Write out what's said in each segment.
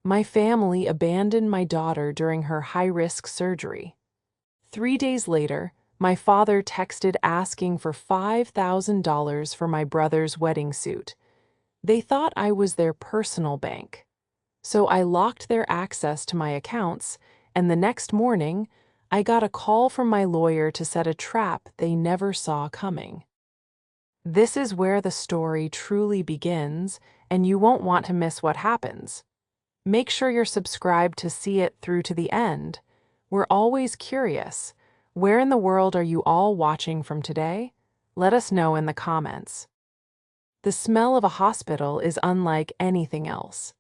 My family abandoned my daughter during her high-risk surgery. 3 days later, my father texted asking for $5,000 for my brother's wedding suit. They thought I was their personal bank. So I locked their access to my accounts, and the next morning, I got a call from my lawyer to set a trap they never saw coming. This is where the story truly begins, and you won't want to miss what happens. Make sure you're subscribed to see it through to the end. We're always curious. Where in the world are you all watching from today? Let us know in the comments. The smell of a hospital is unlike anything else.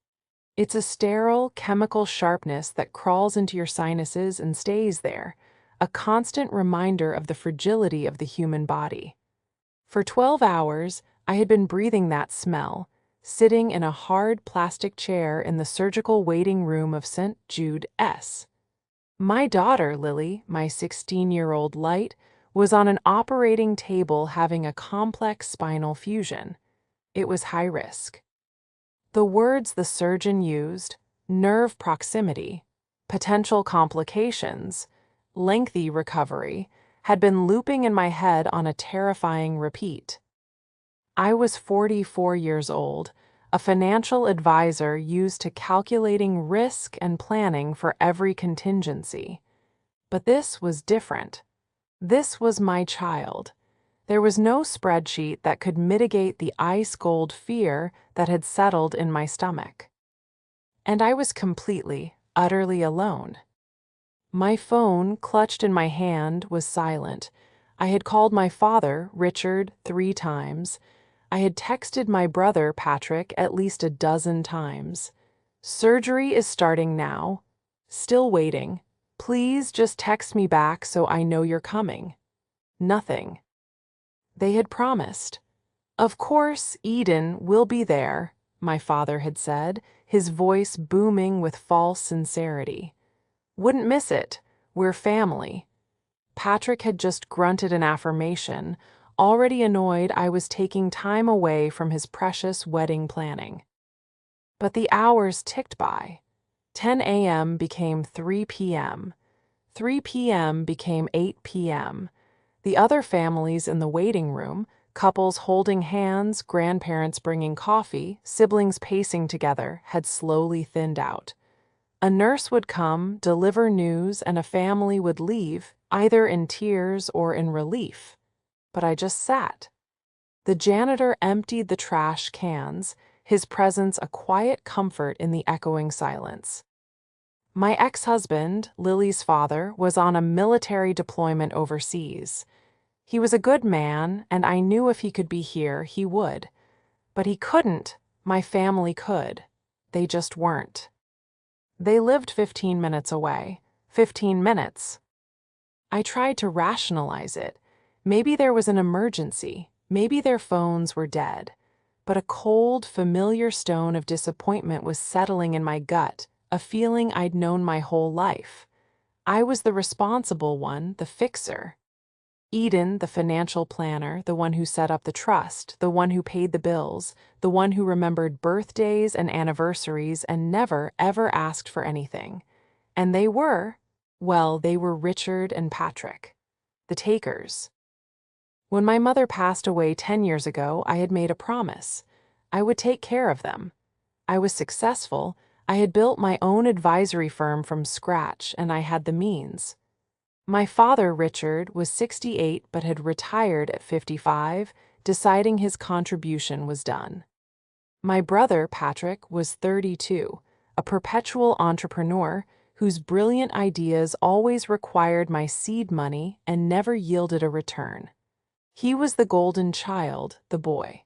It's a sterile, chemical sharpness that crawls into your sinuses and stays there, a constant reminder of the fragility of the human body. For 12 hours, I had been breathing that smell, sitting in a hard plastic chair in the surgical waiting room of St. Jude S. My daughter, Lily, my 16-year-old light, was on an operating table having a complex spinal fusion. It was high risk. The words the surgeon used, nerve proximity, potential complications, lengthy recovery, had been looping in my head on a terrifying repeat. I was 44 years old, a financial advisor used to calculating risk and planning for every contingency. But this was different. This was my child. There was no spreadsheet that could mitigate the ice-cold fear that had settled in my stomach. And I was completely, utterly alone. My phone, clutched in my hand, was silent. I had called my father, Richard, 3 times. I had texted my brother, Patrick, at least a dozen times. Surgery is starting now. Still waiting. Please just text me back so I know you're coming. Nothing. They had promised. Of course, Eden will be there, my father had said, his voice booming with false sincerity. Wouldn't miss it. We're family. Patrick had just grunted an affirmation, already annoyed I was taking time away from his precious wedding planning. But the hours ticked by. 10 a.m. became 3 p.m. 3 p.m. became 8 p.m. The other families in the waiting room, couples holding hands, grandparents bringing coffee, siblings pacing together, had slowly thinned out. A nurse would come, deliver news, and a family would leave, either in tears or in relief. But I just sat. The janitor emptied the trash cans, his presence a quiet comfort in the echoing silence. My ex-husband, Lily's father, was on a military deployment overseas. He was a good man, and I knew if he could be here, he would. But he couldn't. My family could. They just weren't. They lived 15 minutes away. 15 minutes. I tried to rationalize it. Maybe there was an emergency. Maybe their phones were dead. But a cold, familiar stone of disappointment was settling in my gut, a feeling I'd known my whole life. I was the responsible one, the fixer. Eden, the financial planner, the one who set up the trust, the one who paid the bills, the one who remembered birthdays and anniversaries and never, ever asked for anything. And they were Richard and Patrick, the takers. When my mother passed away 10 years ago, I had made a promise. I would take care of them. I was successful. I had built my own advisory firm from scratch, and I had the means. My father, Richard, was 68 but had retired at 55, deciding his contribution was done. My brother, Patrick, was 32, a perpetual entrepreneur whose brilliant ideas always required my seed money and never yielded a return. He was the golden child, the boy.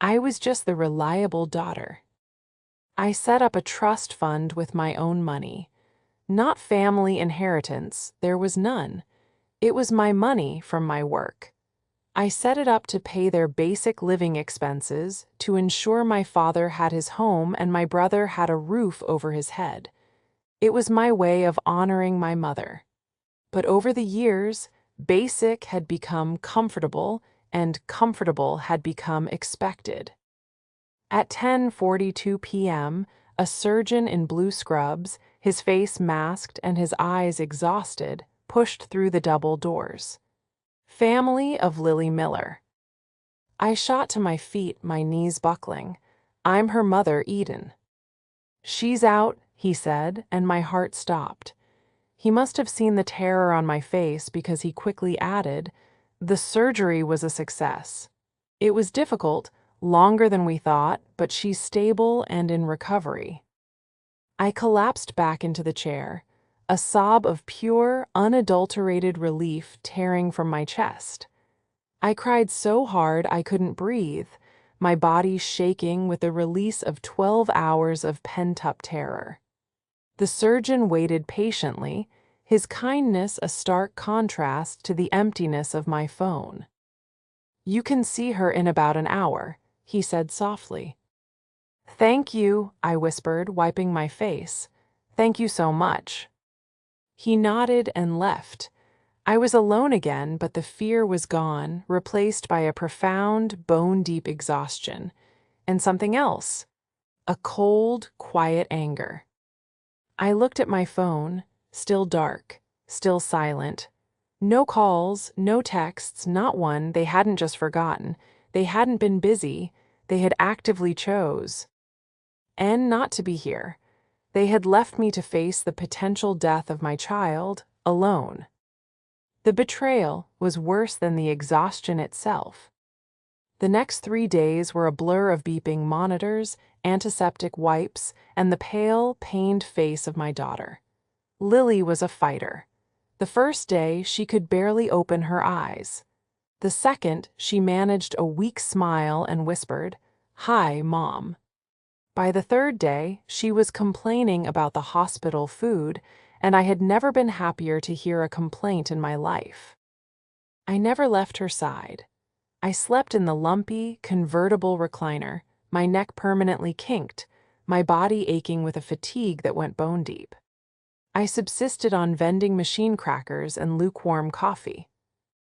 I was just the reliable daughter. I set up a trust fund with my own money. Not family inheritance, there was none. It was my money from my work. I set it up to pay their basic living expenses, to ensure my father had his home and my brother had a roof over his head. It was my way of honoring my mother. But over the years, basic had become comfortable, and comfortable had become expected. At 10:42 p.m., a surgeon in blue scrubs, his face masked and his eyes exhausted, pushed through the double doors. Family of Lily Miller. I shot to my feet, my knees buckling. I'm her mother, Eden. She's out, he said, and my heart stopped. He must have seen the terror on my face because he quickly added, the surgery was a success. It was difficult, longer than we thought, but she's stable and in recovery. I collapsed back into the chair, a sob of pure, unadulterated relief tearing from my chest. I cried so hard I couldn't breathe, my body shaking with the release of 12 hours of pent-up terror. The surgeon waited patiently, his kindness a stark contrast to the emptiness of my phone. You can see her in about an hour, he said softly. Thank you, I whispered, wiping my face. Thank you so much. He nodded and left. I was alone again, but the fear was gone, replaced by a profound, bone-deep exhaustion. And something else. A cold, quiet anger. I looked at my phone, still dark, still silent. No calls, no texts, not one. They hadn't just forgotten. They hadn't been busy. They had actively chose. And not to be here. They had left me to face the potential death of my child, alone. The betrayal was worse than the exhaustion itself. The next 3 days were a blur of beeping monitors, antiseptic wipes, and the pale, pained face of my daughter. Lily was a fighter. The first day, she could barely open her eyes. The second, she managed a weak smile and whispered, "Hi, Mom." By the third day, she was complaining about the hospital food, and I had never been happier to hear a complaint in my life. I never left her side. I slept in the lumpy, convertible recliner, my neck permanently kinked, my body aching with a fatigue that went bone deep. I subsisted on vending machine crackers and lukewarm coffee.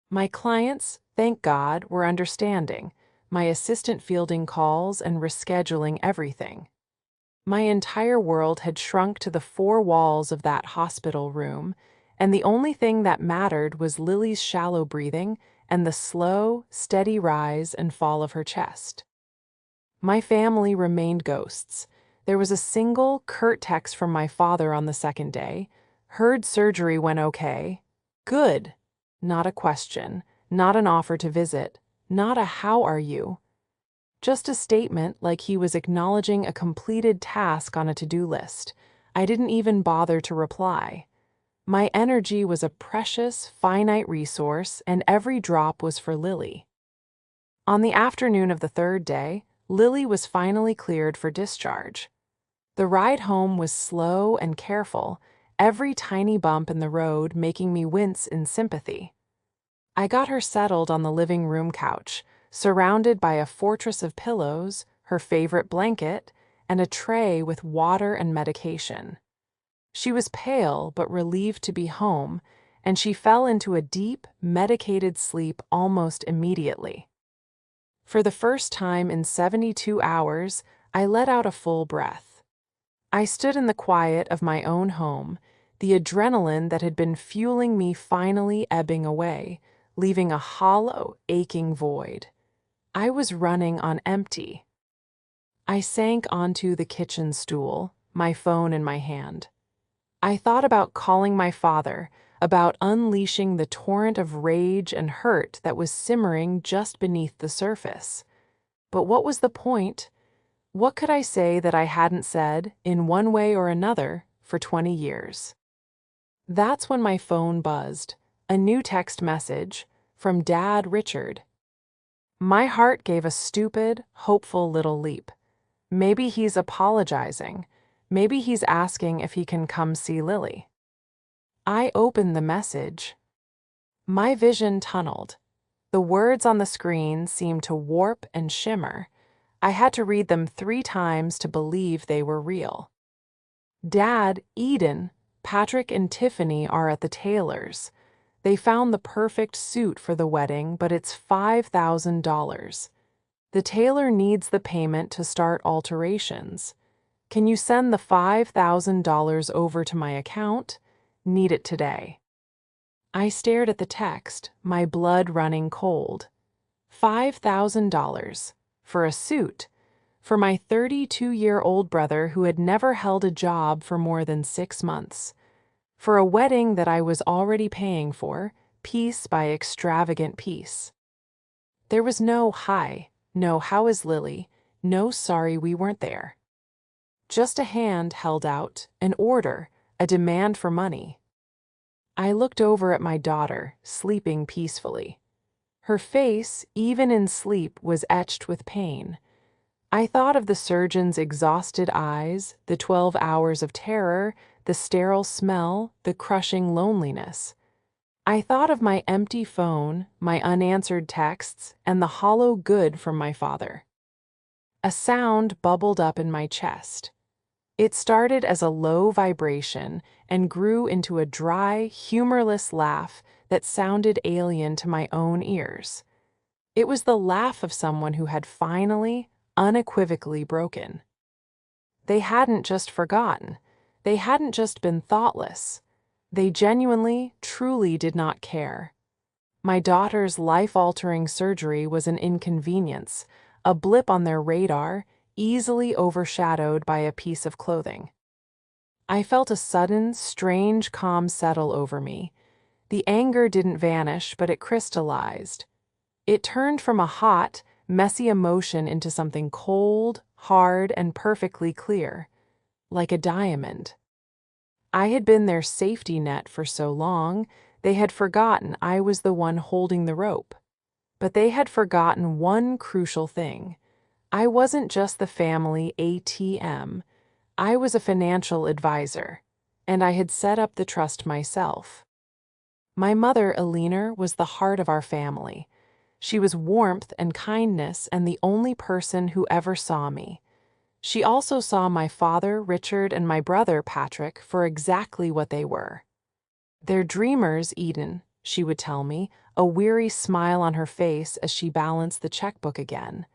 My clients, thank God, were understanding, my assistant fielding calls and rescheduling everything. My entire world had shrunk to the 4 walls of that hospital room, and the only thing that mattered was Lily's shallow breathing and the slow, steady rise and fall of her chest. My family remained ghosts. There was a single, curt text from my father on the second day. Heard surgery went okay. Good. Not a question, not an offer to visit, not a how are you. Just a statement like he was acknowledging a completed task on a to-do list. I didn't even bother to reply. My energy was a precious, finite resource, and every drop was for Lily. On the afternoon of the third day, Lily was finally cleared for discharge. The ride home was slow and careful, every tiny bump in the road making me wince in sympathy. I got her settled on the living room couch, surrounded by a fortress of pillows, her favorite blanket, and a tray with water and medication. She was pale but relieved to be home, and she fell into a deep, medicated sleep almost immediately. For the first time in 72 hours, I let out a full breath. I stood in the quiet of my own home, the adrenaline that had been fueling me finally ebbing away, leaving a hollow, aching void. I was running on empty. I sank onto the kitchen stool, my phone in my hand. I thought about calling my father, about unleashing the torrent of rage and hurt that was simmering just beneath the surface. But what was the point? What could I say that I hadn't said, in one way or another, for 20 years? That's when my phone buzzed, a new text message from Dad Richard. My heart gave a stupid, hopeful little leap. Maybe he's apologizing. Maybe he's asking if he can come see Lily. I opened the message. My vision tunneled. The words on the screen seemed to warp and shimmer. I had to read them 3 times to believe they were real. Dad, Eden, Patrick and Tiffany are at the tailor's. They found the perfect suit for the wedding, but it's $5,000. The tailor needs the payment to start alterations. Can you send the $5,000 over to my account? Need it today. I stared at the text, my blood running cold. $5,000 for a suit for my 32-year-old brother who had never held a job for more than 6 months. For a wedding that I was already paying for, piece by extravagant piece. There was no hi, no how is Lily, no sorry we weren't there. Just a hand held out, an order, a demand for money. I looked over at my daughter, sleeping peacefully. Her face, even in sleep, was etched with pain. I thought of the surgeon's exhausted eyes, the 12 hours of terror, the sterile smell, the crushing loneliness. I thought of my empty phone, my unanswered texts, and the hollow good from my father. A sound bubbled up in my chest. It started as a low vibration and grew into a dry, humorless laugh that sounded alien to my own ears. It was the laugh of someone who had finally, unequivocally broken. They hadn't just forgotten. They hadn't just been thoughtless. They genuinely, truly did not care. My daughter's life-altering surgery was an inconvenience, a blip on their radar, easily overshadowed by a piece of clothing. I felt a sudden, strange calm settle over me. The anger didn't vanish, but it crystallized. It turned from a hot, messy emotion into something cold, hard, and perfectly clear, like a diamond. I had been their safety net for so long, they had forgotten I was the one holding the rope. But they had forgotten one crucial thing. I wasn't just the family ATM. I was a financial advisor, and I had set up the trust myself. My mother, Eleanor, was the heart of our family. She was warmth and kindness and the only person who ever saw me. She also saw my father, Richard, and my brother, Patrick, for exactly what they were. They're dreamers, Eden, she would tell me, a weary smile on her face as she balanced the checkbook again.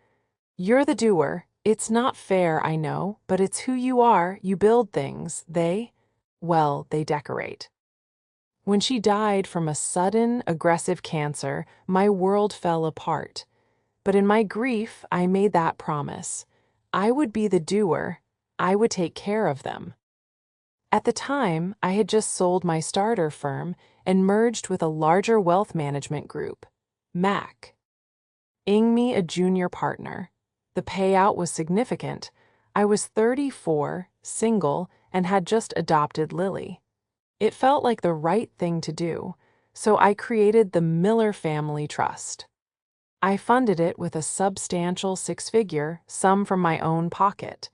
You're the doer. It's not fair, I know, but it's who you are. You build things. They decorate. When she died from a sudden, aggressive cancer, my world fell apart. But in my grief, I made that promise. I would be the doer. I would take care of them. At the time, I had just sold my starter firm and merged with a larger wealth management group, MAC. Ing me a junior partner. The payout was significant. I was 34, single, and had just adopted Lily. It felt like the right thing to do, so I created the Miller Family Trust. I funded it with a substantial 6-figure sum from my own pocket.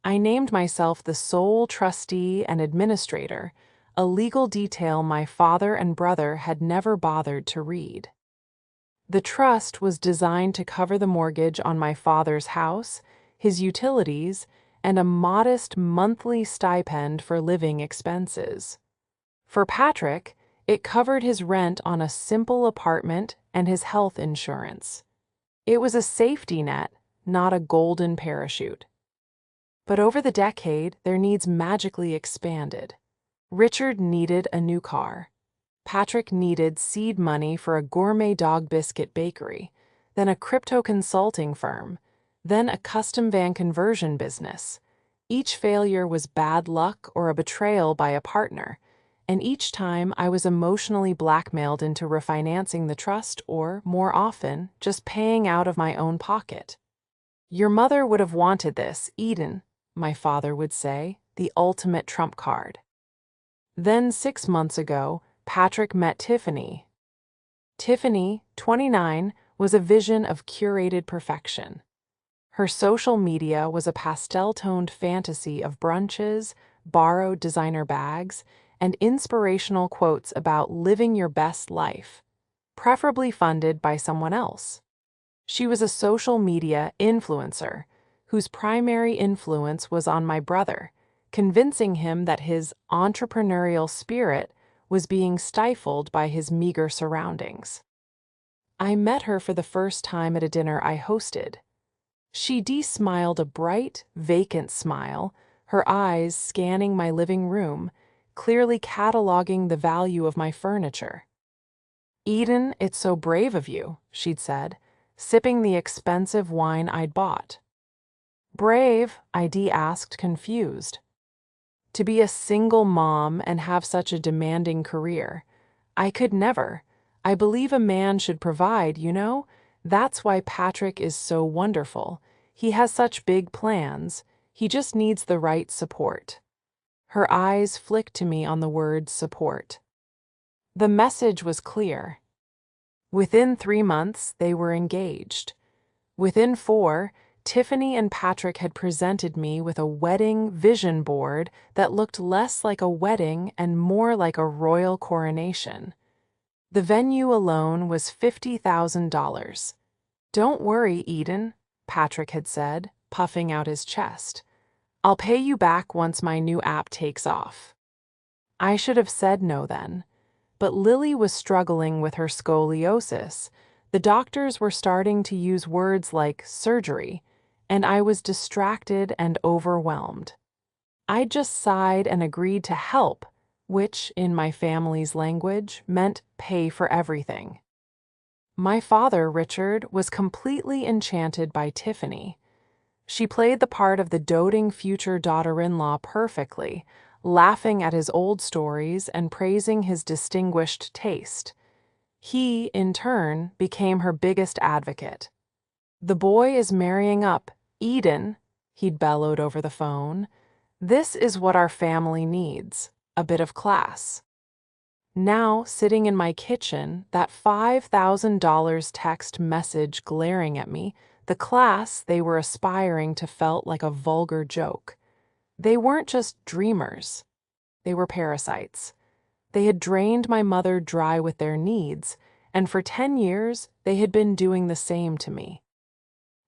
I named myself the sole trustee and administrator, a legal detail my father and brother had never bothered to read. The trust was designed to cover the mortgage on my father's house, his utilities, and a modest monthly stipend for living expenses. For Patrick, it covered his rent on a simple apartment and his health insurance. It was a safety net, not a golden parachute. But over the decade, their needs magically expanded. Richard needed a new car. Patrick needed seed money for a gourmet dog biscuit bakery, then a crypto consulting firm, then a custom van conversion business. Each failure was bad luck or a betrayal by a partner, and each time I was emotionally blackmailed into refinancing the trust or, more often, just paying out of my own pocket. Your mother would have wanted this, Eden, my father would say, the ultimate trump card. Then 6 months ago, Patrick met Tiffany. Tiffany, 29, was a vision of curated perfection. Her social media was a pastel-toned fantasy of brunches, borrowed designer bags, and inspirational quotes about living your best life, preferably funded by someone else. She was a social media influencer whose primary influence was on my brother, convincing him that his entrepreneurial spirit was being stifled by his meager surroundings. I met her for the first time at a dinner I hosted. She smiled a bright, vacant smile, her eyes scanning my living room, clearly cataloging the value of my furniture. "Eden, it's so brave of you," she'd said, sipping the expensive wine I'd bought. "Brave?" I asked, confused. "To be a single mom and have such a demanding career. I could never. I believe a man should provide, you know? That's why Patrick is so wonderful. He has such big plans. He just needs the right support." Her eyes flicked to me on the word support. The message was clear. Within 3 months, they were engaged. Within 4, Tiffany and Patrick had presented me with a wedding vision board that looked less like a wedding and more like a royal coronation. The venue alone was $50,000. "Don't worry, Eden," Patrick had said, puffing out his chest. "I'll pay you back once my new app takes off." I should have said no then. But Lily was struggling with her scoliosis. The doctors were starting to use words like surgery, and I was distracted and overwhelmed. I just sighed and agreed to help, which, in my family's language, meant pay for everything. My father, Richard, was completely enchanted by Tiffany. She played the part of the doting future daughter-in-law perfectly, laughing at his old stories and praising his distinguished taste. He, in turn, became her biggest advocate. "The boy is marrying up, Eden," he'd bellowed over the phone. "This is what our family needs, a bit of class." Now, sitting in my kitchen, that $5,000 text message glaring at me, the class they were aspiring to felt like a vulgar joke. They weren't just dreamers. They were parasites. They had drained my mother dry with their needs, and for 10 years, they had been doing the same to me.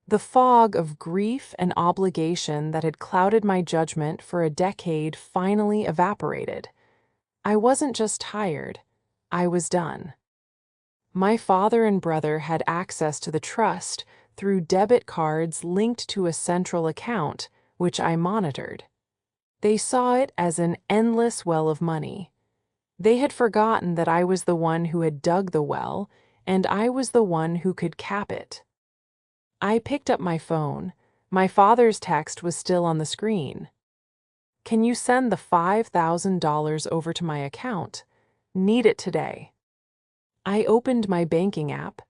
The fog of grief and obligation that had clouded my judgment for a decade finally evaporated. I wasn't just tired, I was done. My father and brother had access to the trust through debit cards linked to a central account, which I monitored. They saw it as an endless well of money. They had forgotten that I was the one who had dug the well, and I was the one who could cap it. I picked up my phone. My father's text was still on the screen. "Can you send the $5,000 over to my account? Need it today." I opened my banking app.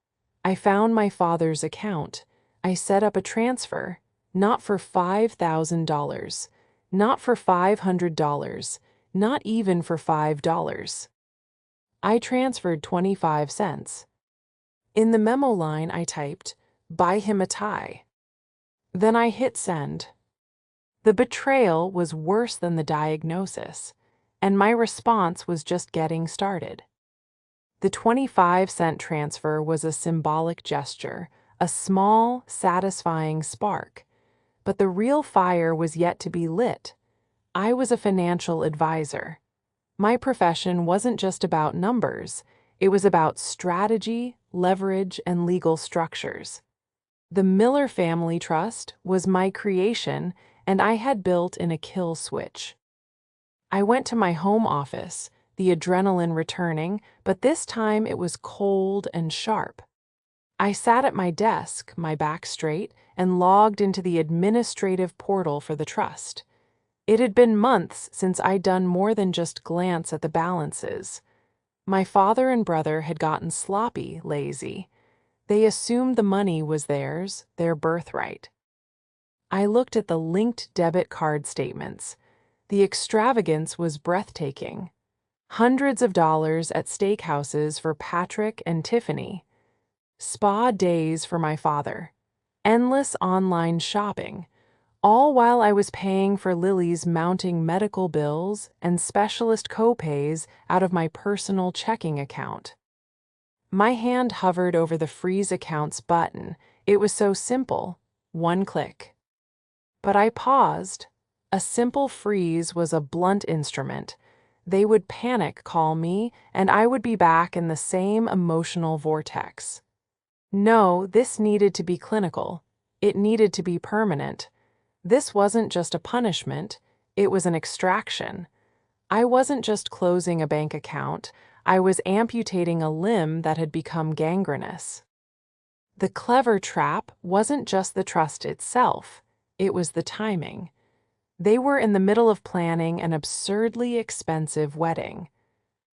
I found my father's account. I set up a transfer, not for $5,000. Not for $500, not even for $5. I transferred 25 cents. In the memo line I typed, "Buy him a tie." Then I hit send. The betrayal was worse than the diagnosis, and my response was just getting started. The 25-cent transfer was a symbolic gesture, a small, satisfying spark. But the real fire was yet to be lit. I was a financial advisor. My profession wasn't just about numbers. It was about strategy, leverage, and legal structures. The Miller Family Trust was my creation, and I had built in a kill switch. I went to my home office, the adrenaline returning, but this time it was cold and sharp. I sat at my desk, my back straight, and logged into the administrative portal for the trust. It had been months since I'd done more than just glance at the balances. My father and brother had gotten sloppy, lazy. They assumed the money was theirs, their birthright. I looked at the linked debit card statements. The extravagance was breathtaking. Hundreds of dollars at steakhouses for Patrick and Tiffany. Spa days for my father. Endless online shopping, all while I was paying for Lily's mounting medical bills and specialist co-pays out of my personal checking account. My hand hovered over the freeze accounts button. It was so simple, one click. But I paused. A simple freeze was a blunt instrument. They would panic call me, and I would be back in the same emotional vortex. No, this needed to be clinical. It needed to be permanent. This wasn't just a punishment. It was an extraction. I wasn't just closing a bank account, I was amputating a limb that had become gangrenous. The clever trap wasn't just the trust itself, it was the timing. They were in the middle of planning an absurdly expensive wedding.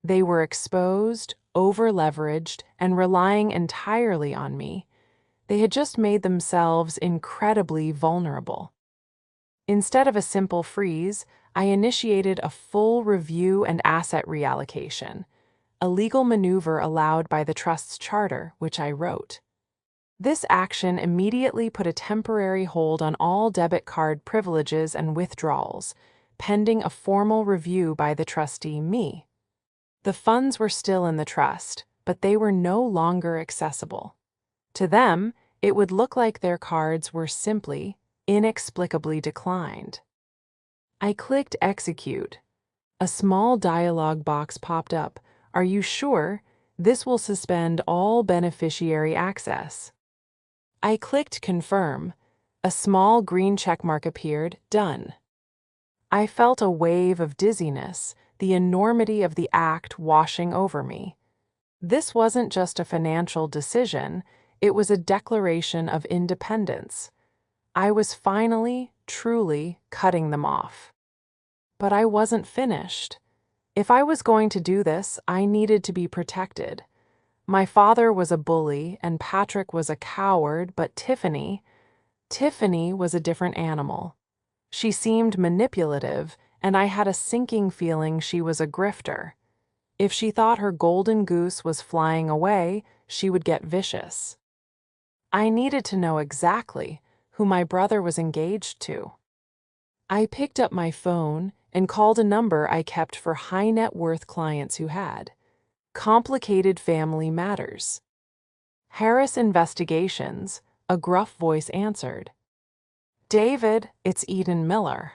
They were exposed, over-leveraged, and relying entirely on me. They had just made themselves incredibly vulnerable. Instead of a simple freeze, I initiated a full review and asset reallocation, a legal maneuver allowed by the trust's charter, which I wrote. This action immediately put a temporary hold on all debit card privileges and withdrawals, pending a formal review by the trustee, me. The funds were still in the trust, but they were no longer accessible. To them, it would look like their cards were simply, inexplicably declined. I clicked Execute. A small dialog box popped up. Are you sure? This will suspend all beneficiary access. I clicked Confirm. A small green checkmark appeared. Done. I felt a wave of dizziness, the enormity of the act washing over me. This wasn't just a financial decision, it was a declaration of independence. I was finally, truly cutting them off. But I wasn't finished. If I was going to do this, I needed to be protected. My father was a bully and Patrick was a coward, but Tiffany was a different animal. She seemed manipulative, and I had a sinking feeling she was a grifter. If she thought her golden goose was flying away, she would get vicious. I needed to know exactly who my brother was engaged to. I picked up my phone and called a number I kept for high net worth clients who had complicated family matters. Harris Investigations, a gruff voice answered. David, it's Eden Miller.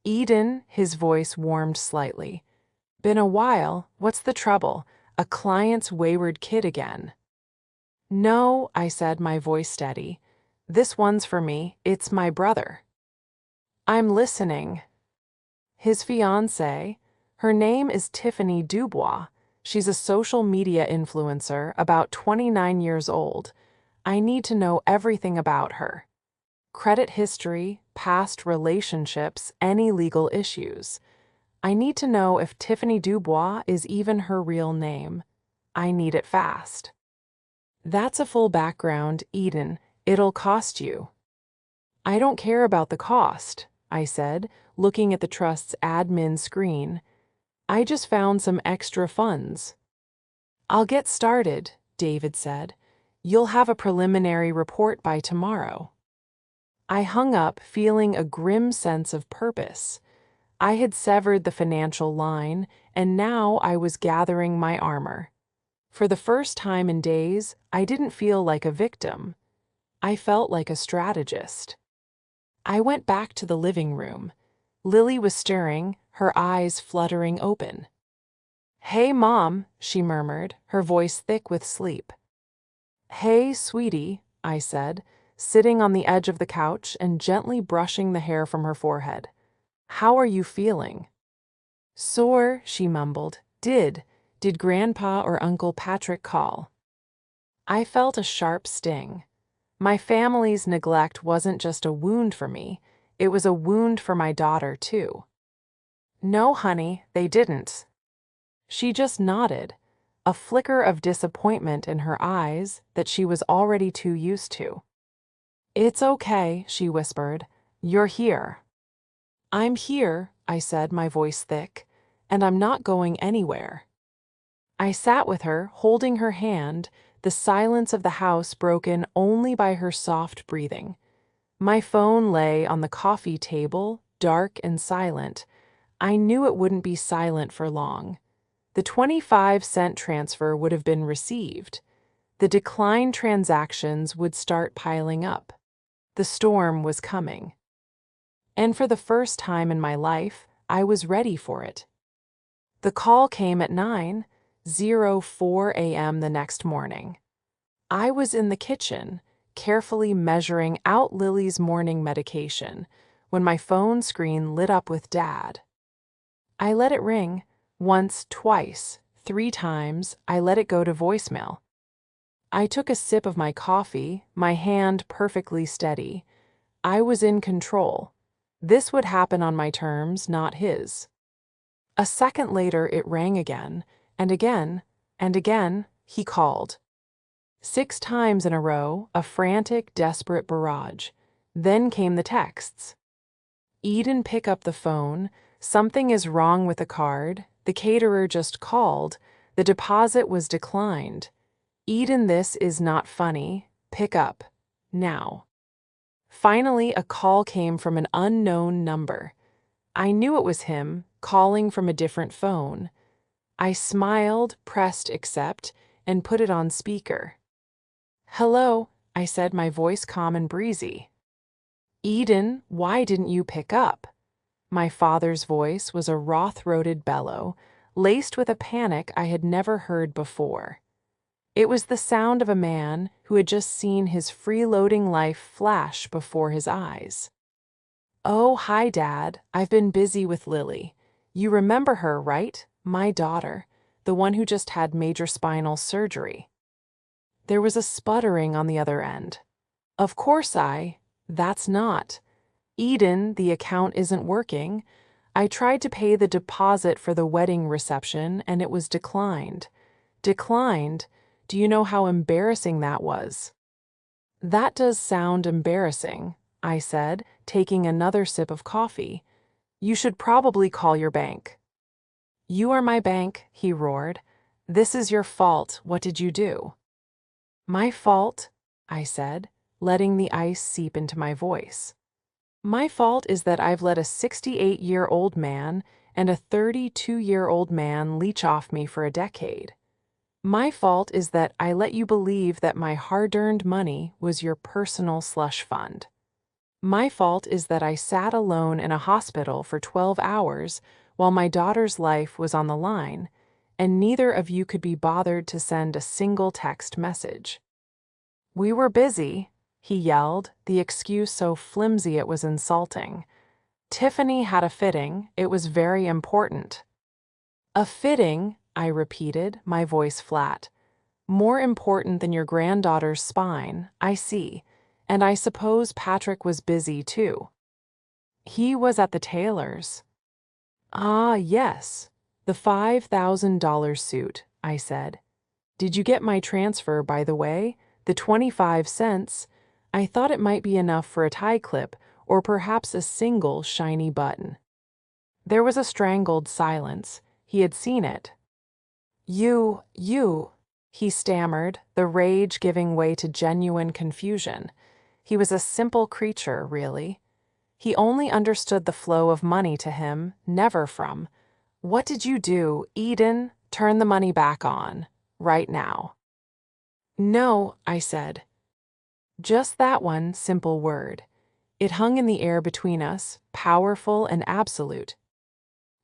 Eden, his voice warmed slightly. Been a while, what's the trouble? A client's wayward kid again. No, I said, my voice steady. This one's for me, it's my brother. I'm listening. His fiancée, her name is Tiffany Dubois. She's a social media influencer, about 29 years old. I need to know everything about her. Credit history, past relationships, any legal issues. I need to know if Tiffany Dubois is even her real name. I need it fast. That's a full background, Eden. It'll cost you. I don't care about the cost, I said, looking at the trust's admin screen. I just found some extra funds. I'll get started, David said. You'll have a preliminary report by tomorrow. I hung up, feeling a grim sense of purpose. I had severed the financial line, and now I was gathering my armor. For the first time in days, I didn't feel like a victim. I felt like a strategist. I went back to the living room. Lily was stirring, her eyes fluttering open. Hey, Mom, she murmured, her voice thick with sleep. Hey, sweetie, I said, sitting on the edge of the couch and gently brushing the hair from her forehead. How are you feeling? Sore, she mumbled. Did Grandpa or Uncle Patrick call? I felt a sharp sting. My family's neglect wasn't just a wound for me, it was a wound for my daughter, too. No, honey, they didn't. She just nodded, a flicker of disappointment in her eyes that she was already too used to. It's okay, she whispered. You're here. I'm here, I said, my voice thick, and I'm not going anywhere. I sat with her, holding her hand, the silence of the house broken only by her soft breathing. My phone lay on the coffee table, dark and silent. I knew it wouldn't be silent for long. The 25-cent transfer would have been received. The declined transactions would start piling up. The storm was coming. And for the first time in my life, I was ready for it. The call came at 9:04 a.m. the next morning. I was in the kitchen, carefully measuring out Lily's morning medication, when my phone screen lit up with Dad. I let it ring, once, twice, 3 times. I let it go to voicemail. I took a sip of my coffee, my hand perfectly steady. I was in control. This would happen on my terms, not his. A second later, it rang again, and again, and again. He called. 6 times in a row, a frantic, desperate barrage. Then came the texts. Eden, pick up the phone. Something is wrong with the card. The caterer just called. The deposit was declined. Eden, this is not funny. Pick up. Now. Finally, a call came from an unknown number. I knew it was him, calling from a different phone. I smiled, pressed accept, and put it on speaker. "Hello," I said, my voice calm and breezy. "Eden, why didn't you pick up?" My father's voice was a raw-throated bellow, laced with a panic I had never heard before. It was the sound of a man who had just seen his freeloading life flash before his eyes. "Oh, hi, Dad. I've been busy with Lily. You remember her, right? My daughter, the one who just had major spinal surgery." There was a sputtering on the other end. "Of course that's not. Eden, the account isn't working. I tried to pay the deposit for the wedding reception and it was declined." "Declined? Do you know how embarrassing that was?" "That does sound embarrassing," I said, taking another sip of coffee. "You should probably call your bank." "You are my bank," he roared. "This is your fault. What did you do?" "My fault," I said, letting the ice seep into my voice. "My fault is that I've let a 68-year-old man and a 32-year-old man leech off me for a decade. My fault is that I let you believe that my hard-earned money was your personal slush fund. My fault is that I sat alone in a hospital for 12 hours while my daughter's life was on the line, and neither of you could be bothered to send a single text message." "We were busy," he yelled, the excuse so flimsy it was insulting. "Tiffany had a fitting. It was very important." "A fitting," I repeated, my voice flat. "More important than your granddaughter's spine, I see. And I suppose Patrick was busy too." "He was at the tailor's." "Ah, yes. The $5,000 suit," I said. "Did you get my transfer, by the way? The 25 cents? I thought it might be enough for a tie clip or perhaps a single shiny button." There was a strangled silence. He had seen it. You, he stammered, the rage giving way to genuine confusion. He was a simple creature, really. He only understood the flow of money to him, never from. "What did you do, Eden? Turn the money back on. Right now." "No," I said. Just that one simple word. It hung in the air between us, powerful and absolute.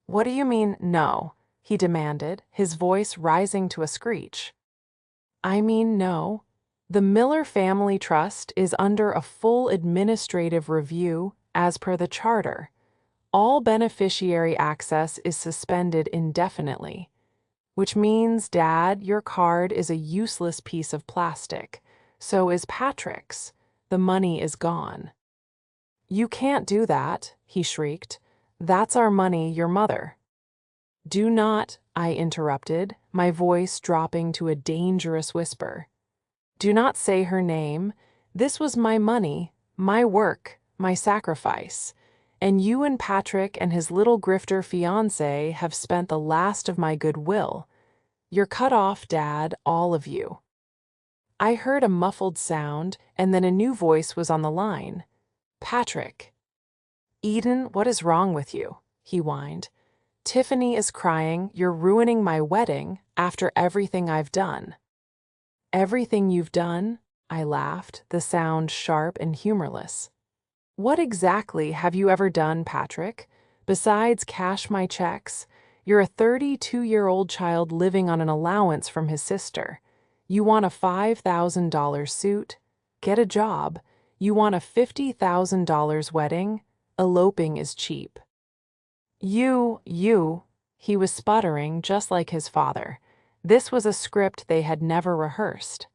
"What do you mean, no?" he demanded, his voice rising to a screech. "I mean no. The Miller Family Trust is under a full administrative review as per the charter. All beneficiary access is suspended indefinitely. Which means, Dad, your card is a useless piece of plastic. So is Patrick's. The money is gone." "You can't do that," he shrieked. "That's our money, your mother." "Do not," I interrupted, my voice dropping to a dangerous whisper. "Do not say her name. This was my money, my work, my sacrifice. And you and Patrick and his little grifter fiancé have spent the last of my goodwill. You're cut off, Dad, all of you." I heard a muffled sound, and then a new voice was on the line. "Patrick." "Eden, what is wrong with you?" he whined. "Tiffany is crying. You're ruining my wedding after everything I've done." "Everything you've done?" I laughed, the sound sharp and humorless. "What exactly have you ever done, Patrick? Besides cash my checks, you're a 32-year-old child living on an allowance from his sister. You want a $5,000 suit? Get a job. You want a $50,000 wedding? eloping is cheap. You, he was sputtering just like his father. This was a script they had never rehearsed.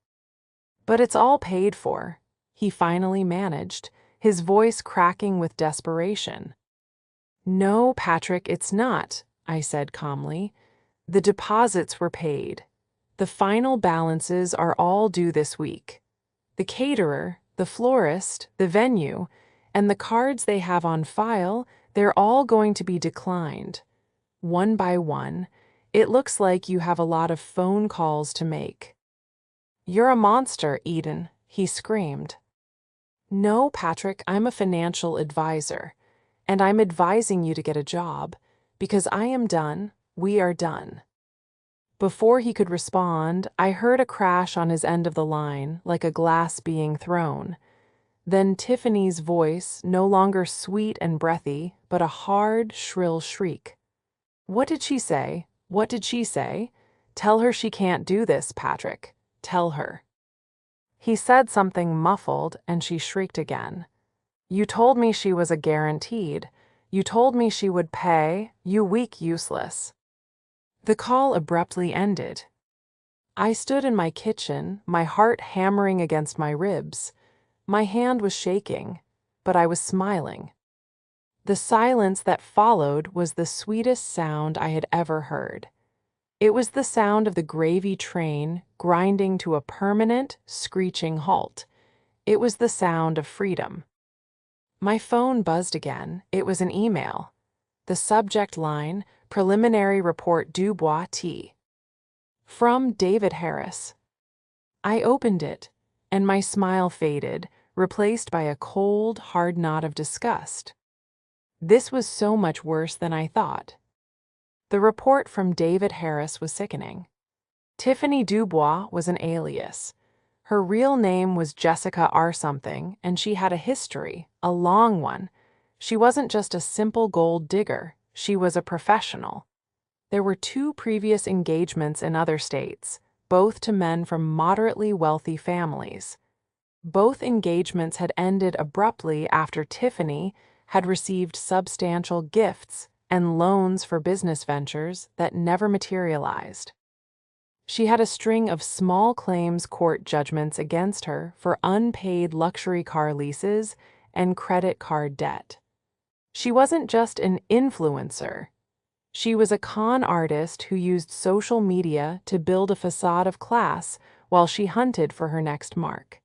But it's all paid for, he finally managed, his voice cracking with desperation. No, Patrick, it's not, I said calmly. The deposits were paid. The final balances are all due this week. The caterer, the florist, the venue, and the cards they have on file, they're all going to be declined. One by one, it looks like you have a lot of phone calls to make. You're a monster, Eden, he screamed. No, Patrick, I'm a financial advisor, and I'm advising you to get a job, because I am done, we are done. Before he could respond, I heard a crash on his end of the line, like a glass being thrown. Then Tiffany's voice, no longer sweet and breathy, but a hard, shrill shriek. What did she say? What did she say? Tell her she can't do this, Patrick. Tell her. He said something muffled, and she shrieked again. You told me she was a guaranteed. You told me she would pay, you weak useless. The call abruptly ended. I stood in my kitchen, my heart hammering against my ribs. My hand was shaking, but I was smiling. The silence that followed was the sweetest sound I had ever heard. It was the sound of the gravy train grinding to a permanent, screeching halt. It was the sound of freedom. My phone buzzed again. It was an email. The subject line, Preliminary Report Dubois T. From David Harris. I opened it, and my smile faded, replaced by a cold, hard knot of disgust. This was so much worse than I thought. The report from David Harris was sickening. Tiffany Dubois was an alias. Her real name was Jessica R. something, and she had a history, a long one. She wasn't just a simple gold digger, she was a professional. There were 2 previous engagements in other states, both to men from moderately wealthy families. Both engagements had ended abruptly after Tiffany had received substantial gifts and loans for business ventures that never materialized. She had a string of small claims court judgments against her for unpaid luxury car leases and credit card debt. She wasn't just an influencer. She was a con artist who used social media to build a facade of class while she hunted for her next mark.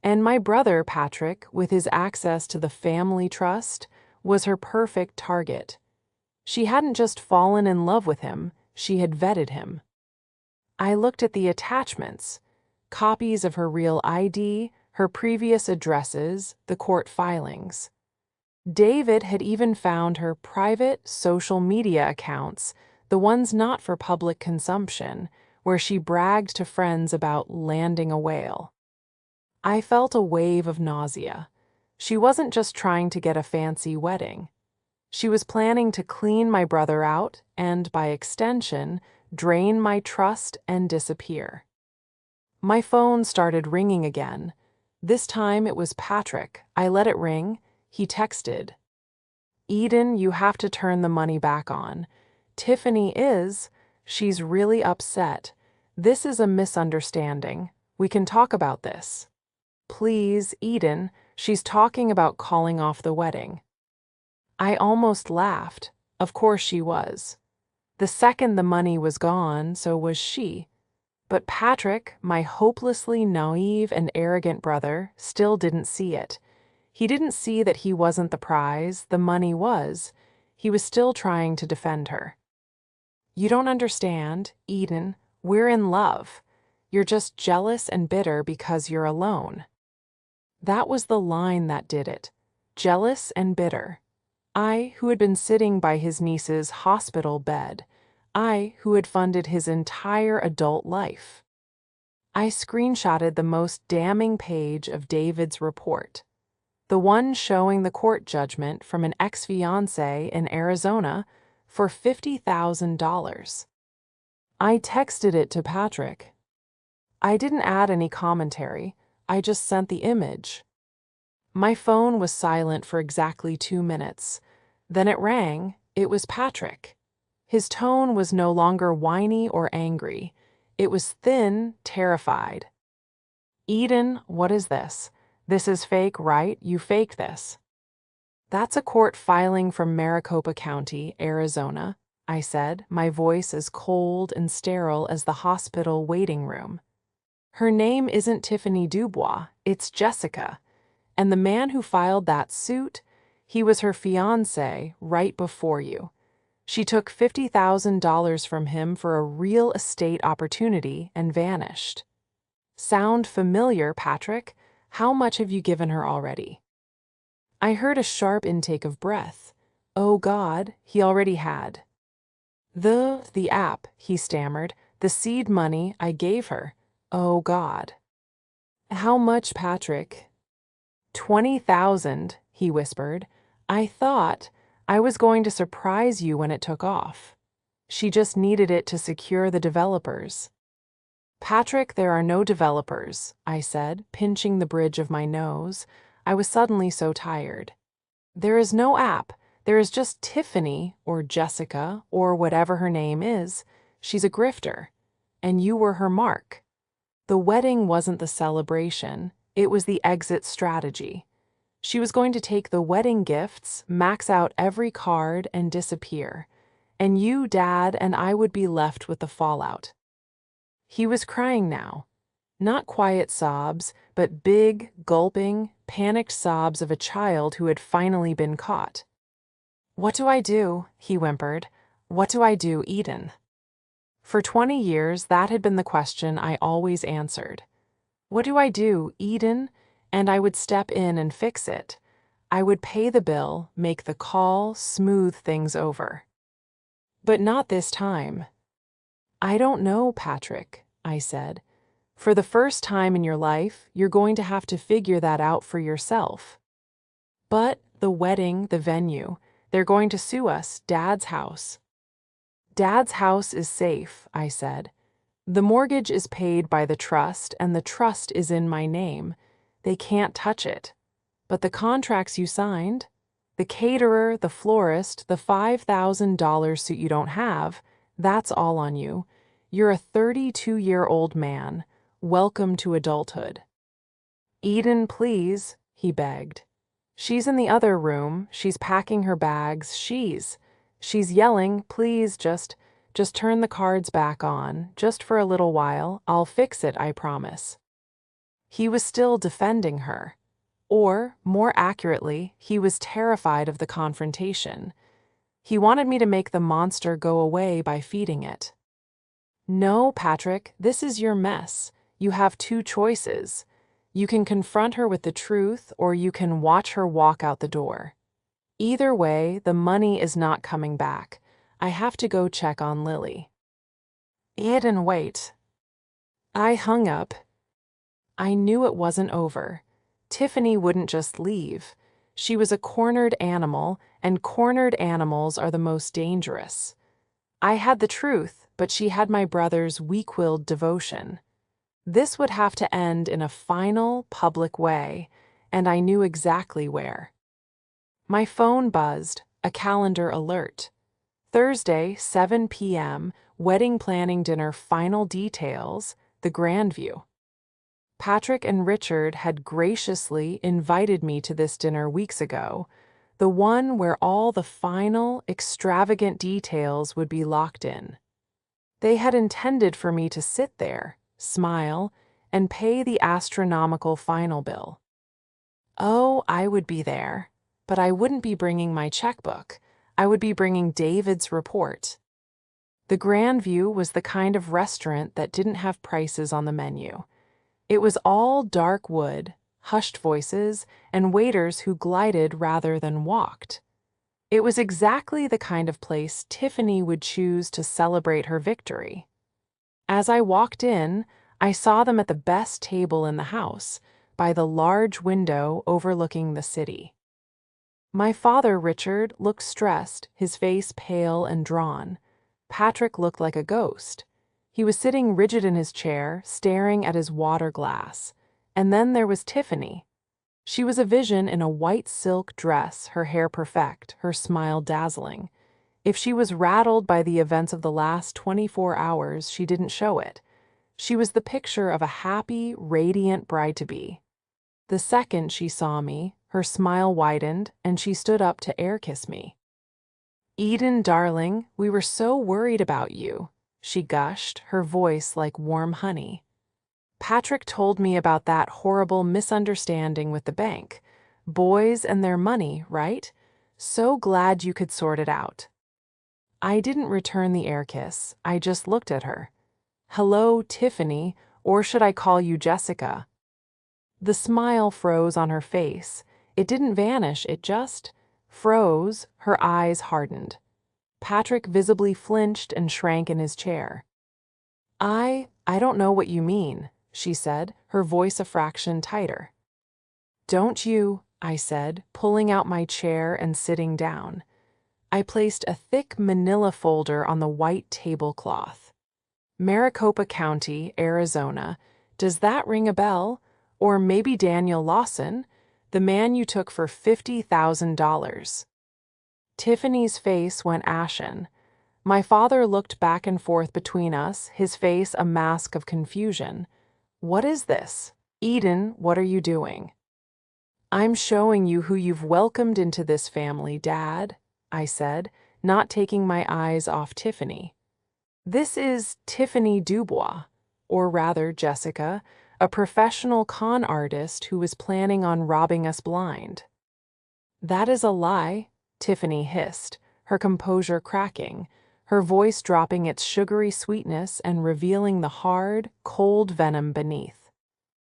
And my brother, Patrick, with his access to the family trust, was her perfect target. She hadn't just fallen in love with him, she had vetted him. I looked at the attachments, copies of her real ID, her previous addresses, the court filings. David had even found her private social media accounts, the ones not for public consumption, where she bragged to friends about landing a whale. I felt a wave of nausea. She wasn't just trying to get a fancy wedding. She was planning to clean my brother out and, by extension, drain my trust and disappear. My phone started ringing again. This time it was Patrick. I let it ring. He texted, Eden, you have to turn the money back on. She's really upset. This is a misunderstanding. We can talk about this. Please, Eden, she's talking about calling off the wedding. I almost laughed. Of course she was. The second the money was gone, so was she. But Patrick, my hopelessly naive and arrogant brother, still didn't see it. He didn't see that he wasn't the prize, the money was. He was still trying to defend her. You don't understand, Eden. We're in love. You're just jealous and bitter because you're alone. That was the line that did it. Jealous and bitter. I, who had been sitting by his niece's hospital bed. I, who had funded his entire adult life. I screenshotted the most damning page of David's report. The one showing the court judgment from an ex-fiancé in Arizona for $50,000. I texted it to Patrick. I didn't add any commentary. I just sent the image. My phone was silent for exactly 2 minutes. Then it rang. It was Patrick. His tone was no longer whiny or angry. It was thin, terrified. Eden, what is this? This is fake, right? You faked this. That's a court filing from Maricopa County, Arizona, I said, my voice as cold and sterile as the hospital waiting room. Her name isn't Tiffany Dubois, it's Jessica. And the man who filed that suit, he was her fiancé right before you. She took $50,000 from him for a real estate opportunity and vanished. Sound familiar, Patrick? How much have you given her already? I heard a sharp intake of breath. Oh God, he already had. The app, he stammered, the seed money I gave her. Oh God. How much, Patrick? 20,000, he whispered. I thought I was going to surprise you when it took off. She just needed it to secure the developers. Patrick, there are no developers, I said, pinching the bridge of my nose. I was suddenly so tired. There is no app. There is just Tiffany, or Jessica, or whatever her name is. She's a grifter. And you were her mark. The wedding wasn't the celebration. It was the exit strategy. She was going to take the wedding gifts, max out every card, and disappear. And you, Dad, and I would be left with the fallout. He was crying now. Not quiet sobs, but big, gulping, panicked sobs of a child who had finally been caught. What do I do? He whimpered. What do I do, Eden? For 20 years, that had been the question I always answered. What do I do, Eden? And I would step in and fix it. I would pay the bill, make the call, smooth things over. But not this time. I don't know, Patrick, I said. For the first time in your life, you're going to have to figure that out for yourself. But the wedding, the venue, they're going to sue us, Dad's house. Dad's house is safe, I said. The mortgage is paid by the trust, and the trust is in my name. They can't touch it. But the contracts you signed, the caterer, the florist, the $5,000 suit you don't have, that's all on you. You're a 32-year-old man. Welcome to adulthood. Eden, please, he begged. She's in the other room. She's packing her bags. She's yelling, please, just turn the cards back on, just for a little while. I'll fix it, I promise. He was still defending her. Or, more accurately, he was terrified of the confrontation. He wanted me to make the monster go away by feeding it. No, Patrick, this is your mess. You have two choices. You can confront her with the truth, or you can watch her walk out the door. Either way, the money is not coming back. I have to go check on Lily. Eden, wait. I hung up. I knew it wasn't over. Tiffany wouldn't just leave. She was a cornered animal, and cornered animals are the most dangerous. I had the truth, but she had my brother's weak-willed devotion. This would have to end in a final, public way, and I knew exactly where. My phone buzzed, a calendar alert. Thursday, 7 p.m., wedding planning dinner final details, the Grandview. Patrick and Richard had graciously invited me to this dinner weeks ago, the one where all the final, extravagant details would be locked in. They had intended for me to sit there, smile, and pay the astronomical final bill. Oh, I would be there, but I wouldn't be bringing my checkbook. I would be bringing David's report. The Grandview was the kind of restaurant that didn't have prices on the menu. It was all dark wood, hushed voices, and waiters who glided rather than walked. It was exactly the kind of place Tiffany would choose to celebrate her victory. As I walked in, I saw them at the best table in the house, by the large window overlooking the city. My father, Richard, looked stressed, his face pale and drawn. Patrick looked like a ghost. He was sitting rigid in his chair, staring at his water glass. And then there was Tiffany. She was a vision in a white silk dress, her hair perfect, her smile dazzling. If she was rattled by the events of the last 24 hours, she didn't show it. She was the picture of a happy, radiant bride-to-be. The second she saw me, her smile widened, and she stood up to air kiss me. "Eden, darling, we were so worried about you," she gushed, her voice like warm honey. "Patrick told me about that horrible misunderstanding with the bank. Boys and their money, right? So glad you could sort it out." I didn't return the air kiss, I just looked at her. "Hello, Tiffany, or should I call you Jessica?" The smile froze on her face. It didn't vanish, it just froze, her eyes hardened. Patrick visibly flinched and shrank in his chair. I don't know what you mean," she said, her voice a fraction tighter. "Don't you?" I said, pulling out my chair and sitting down. I placed a thick manila folder on the white tablecloth. "Maricopa County, Arizona. Does that ring a bell? Or maybe Daniel Lawson, the man you took for $50,000. Tiffany's face went ashen. My father looked back and forth between us, his face a mask of confusion. "What is this? Eden, what are you doing?" "I'm showing you who you've welcomed into this family, Dad," I said, not taking my eyes off Tiffany. "This is Tiffany Dubois, or rather Jessica, a professional con artist who is planning on robbing us blind." "That is a lie," Tiffany hissed, her composure cracking, her voice dropping its sugary sweetness and revealing the hard, cold venom beneath.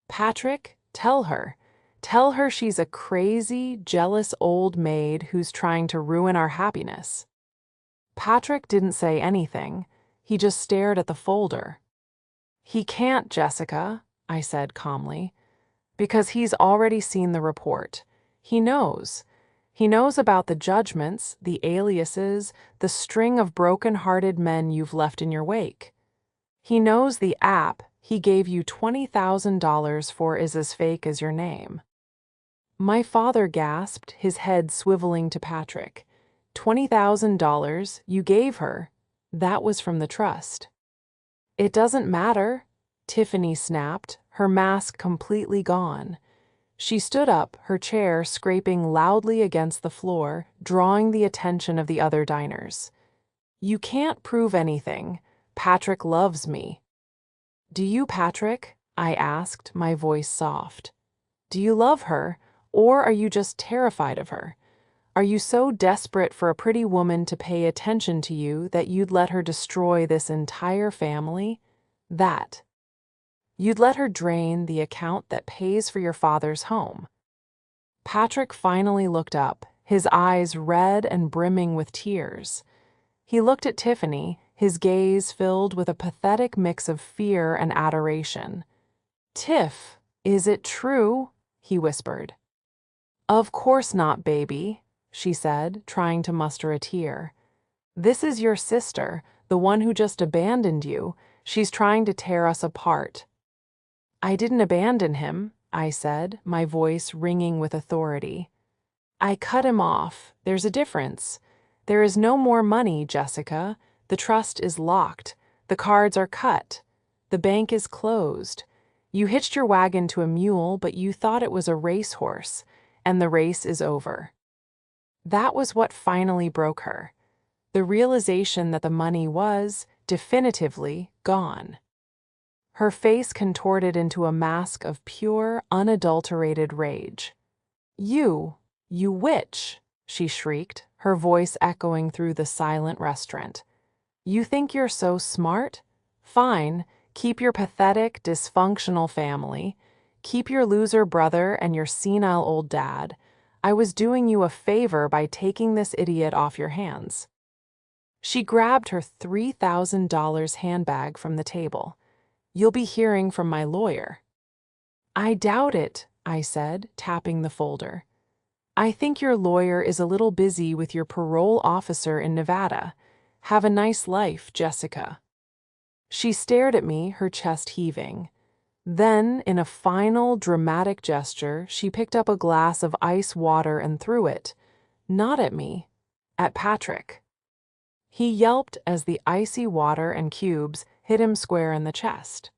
"Patrick, tell her. Tell her she's a crazy, jealous old maid who's trying to ruin our happiness." Patrick didn't say anything. He just stared at the folder. "He can't, Jessica," I said calmly, "because he's already seen the report. He knows. He knows about the judgments, the aliases, the string of broken-hearted men you've left in your wake. He knows the app he gave you $20,000 for is as fake as your name." My father gasped, his head swiveling to Patrick. $20,000 you gave her? That was from the trust. "It doesn't matter," Tiffany snapped, her mask completely gone. She stood up, her chair scraping loudly against the floor, drawing the attention of the other diners. "You can't prove anything. Patrick loves me." "Do you, Patrick?" I asked, my voice soft. "Do you love her, or are you just terrified of her? Are you so desperate for a pretty woman to pay attention to you that you'd let her destroy this entire family? That. You'd let her drain the account that pays for your father's home." Patrick finally looked up, his eyes red and brimming with tears. He looked at Tiffany, his gaze filled with a pathetic mix of fear and adoration. "Tiff, is it true?" he whispered. "Of course not, baby," she said, trying to muster a tear. "This is your sister, the one who just abandoned you. She's trying to tear us apart." "I didn't abandon him," I said, my voice ringing with authority. "I cut him off. There's a difference. There is no more money, Jessica. The trust is locked. The cards are cut. The bank is closed. You hitched your wagon to a mule, but you thought it was a racehorse, and the race is over." That was what finally broke her. The realization that the money was, definitively, gone. Her face contorted into a mask of pure, unadulterated rage. You witch," she shrieked, her voice echoing through the silent restaurant. "You think you're so smart? Fine, keep your pathetic, dysfunctional family. Keep your loser brother and your senile old dad. I was doing you a favor by taking this idiot off your hands." She grabbed her $3,000 handbag from the table. "You'll be hearing from my lawyer." "I doubt it," I said, tapping the folder. "I think your lawyer is a little busy with your parole officer in Nevada. Have a nice life, Jessica." She stared at me, her chest heaving. Then, in a final dramatic gesture, she picked up a glass of ice water and threw it, not at me, at Patrick. He yelped as the icy water and cubes hit him square in the chest.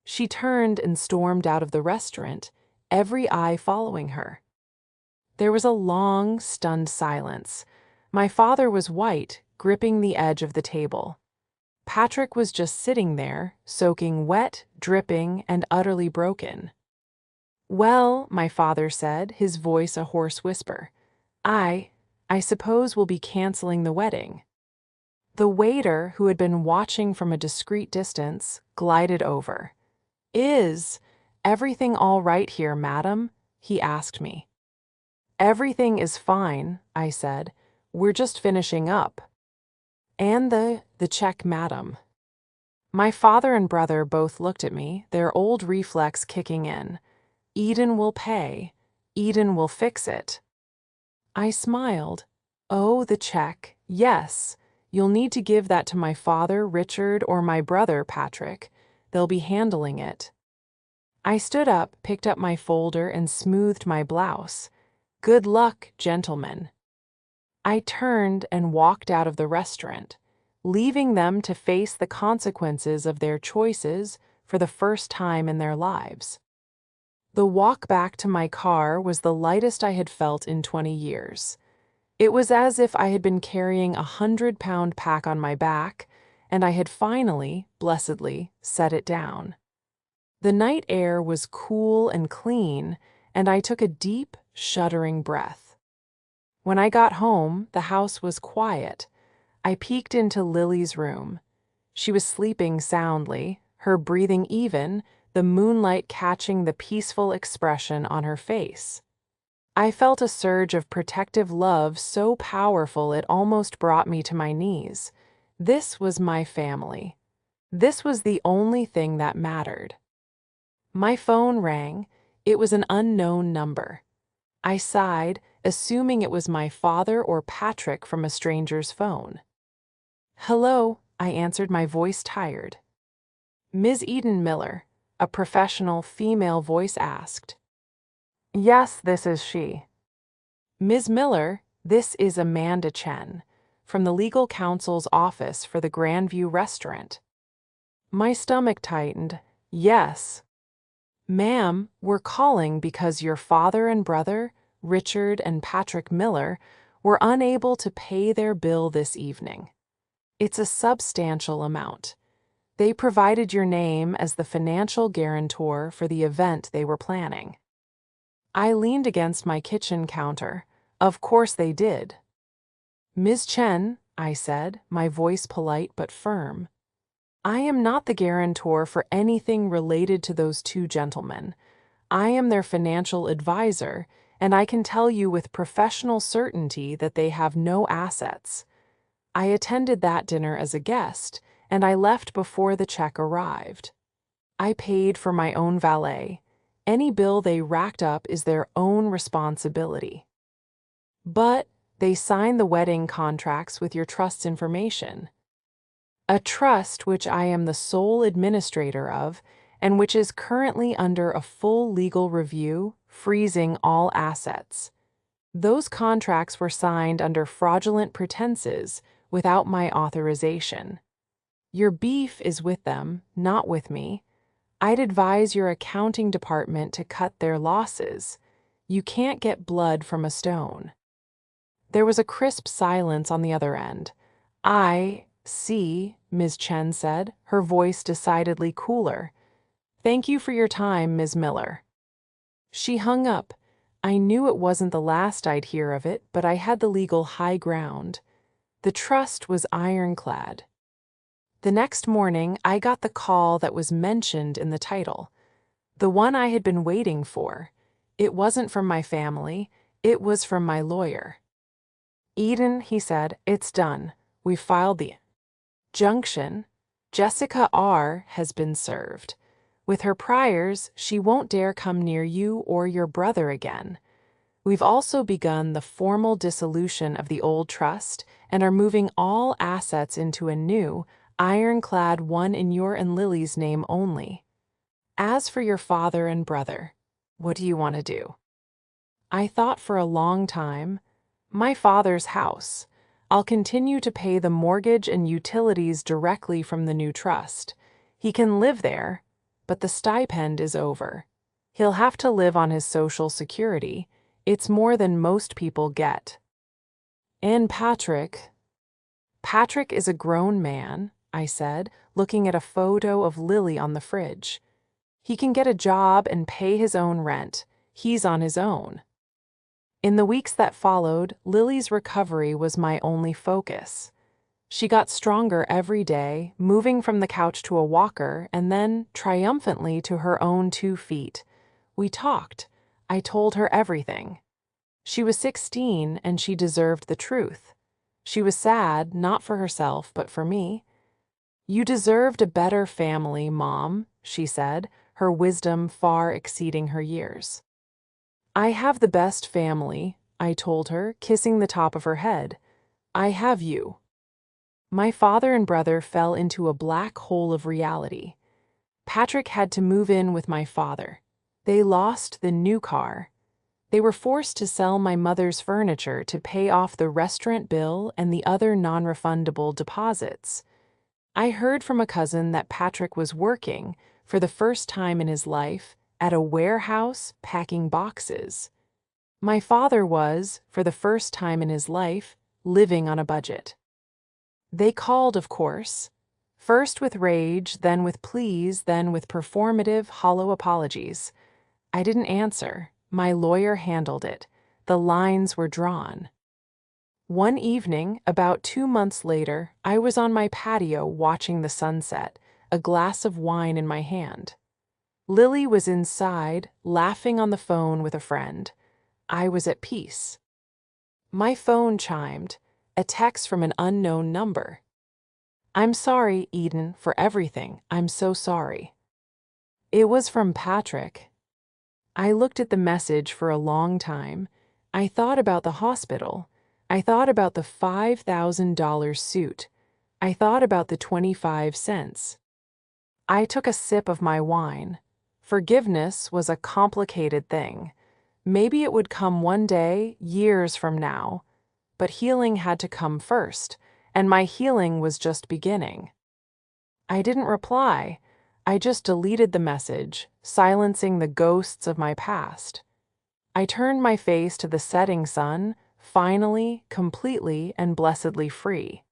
She turned and stormed out of the restaurant, every eye following her. There was a long, stunned silence. My father was white, gripping the edge of the table. Patrick was just sitting there, soaking wet, dripping, and utterly broken. "Well," my father said, his voice a hoarse whisper, I suppose we'll be canceling the wedding." The waiter, who had been watching from a discreet distance, glided over. "Is everything all right here, madam?" he asked me. "Everything is fine," I said. "We're just finishing up." "And the check, madam." My father and brother both looked at me, their old reflex kicking in. Eden will pay. Eden will fix it. I smiled. "Oh, the check. Yes. You'll need to give that to my father, Richard, or my brother, Patrick. They'll be handling it." I stood up, picked up my folder, and smoothed my blouse. "Good luck, gentlemen." I turned and walked out of the restaurant, leaving them to face the consequences of their choices for the first time in their lives. The walk back to my car was the lightest I had felt in 20 years. It was as if I had been carrying 100-pound pack on my back, and I had finally, blessedly, set it down. The night air was cool and clean, and I took a deep, shuddering breath. When I got home, the house was quiet. I peeked into Lily's room. She was sleeping soundly, her breathing even, the moonlight catching the peaceful expression on her face. I felt a surge of protective love so powerful it almost brought me to my knees. This was my family. This was the only thing that mattered. My phone rang. It was an unknown number. I sighed, assuming it was my father or Patrick from a stranger's phone. "Hello," I answered, my voice tired. "Ms. Eden Miller," a professional female voice asked. "Yes, this is she." "Ms. Miller, this is Amanda Chen, from the legal counsel's office for the Grandview restaurant." My stomach tightened. "Yes." "Ma'am, we're calling because your father and brother, Richard and Patrick Miller, were unable to pay their bill this evening. It's a substantial amount. They provided your name as the financial guarantor for the event they were planning." I leaned against my kitchen counter. Of course they did. "Ms. Chen," I said, my voice polite but firm, "I am not the guarantor for anything related to those two gentlemen. I am their financial advisor, and I can tell you with professional certainty that they have no assets. I attended that dinner as a guest, and I left before the check arrived. I paid for my own valet. Any bill they racked up is their own responsibility. But they signed the wedding contracts with your trust's information. A trust which I am the sole administrator of and which is currently under a full legal review, freezing all assets. Those contracts were signed under fraudulent pretenses without my authorization. Your beef is with them, not with me. I'd advise your accounting department to cut their losses. You can't get blood from a stone." There was a crisp silence on the other end. "I see," Ms. Chen said, her voice decidedly cooler. "Thank you for your time, Ms. Miller." She hung up. I knew it wasn't the last I'd hear of it, but I had the legal high ground. The trust was ironclad. The next morning, I got the call that was mentioned in the title. The one I had been waiting for. It wasn't from my family. It was from my lawyer. "Eden," he said, "it's done. We filed the junction. Jessica R. has been served. With her priors, she won't dare come near you or your brother again. We've also begun the formal dissolution of the old trust and are moving all assets into a new, ironclad one in your and Lily's name only. As for your father and brother, what do you want to do? I thought for a long time. My father's house. I'll continue to pay the mortgage and utilities directly from the new trust. He can live there, but the stipend is over. He'll have to live on his Social Security. It's more than most people get. And Patrick is a grown man, I said, looking at a photo of Lily on the fridge. He can get a job and pay his own rent. He's on his own. In the weeks that followed, Lily's recovery was my only focus. She got stronger every day, moving from the couch to a walker and then, triumphantly, to her own 2 feet. We talked. I told her everything. She was 16 and she deserved the truth. She was sad, not for herself, but for me. You deserved a better family, Mom, she said, her wisdom far exceeding her years. I have the best family, I told her, kissing the top of her head. I have you. My father and brother fell into a black hole of reality. Patrick had to move in with my father. They lost the new car. They were forced to sell my mother's furniture to pay off the restaurant bill and the other non-refundable deposits. I heard from a cousin that Patrick was working, for the first time in his life, at a warehouse packing boxes. My father was, for the first time in his life, living on a budget. They called, of course, first with rage, then with pleas, then with performative, hollow apologies. I didn't answer. My lawyer handled it. The lines were drawn. One evening, about 2 months later, I was on my patio watching the sunset, a glass of wine in my hand. Lily was inside, laughing on the phone with a friend. I was at peace. My phone chimed, a text from an unknown number. I'm sorry, Eden, for everything. I'm so sorry. It was from Patrick. I looked at the message for a long time. I thought about the hospital. I thought about the $5,000 suit. I thought about the 25 cents. I took a sip of my wine. Forgiveness was a complicated thing. Maybe it would come one day, years from now. But healing had to come first, and my healing was just beginning. I didn't reply. I just deleted the message, silencing the ghosts of my past. I turned my face to the setting sun, finally, completely, and blessedly free.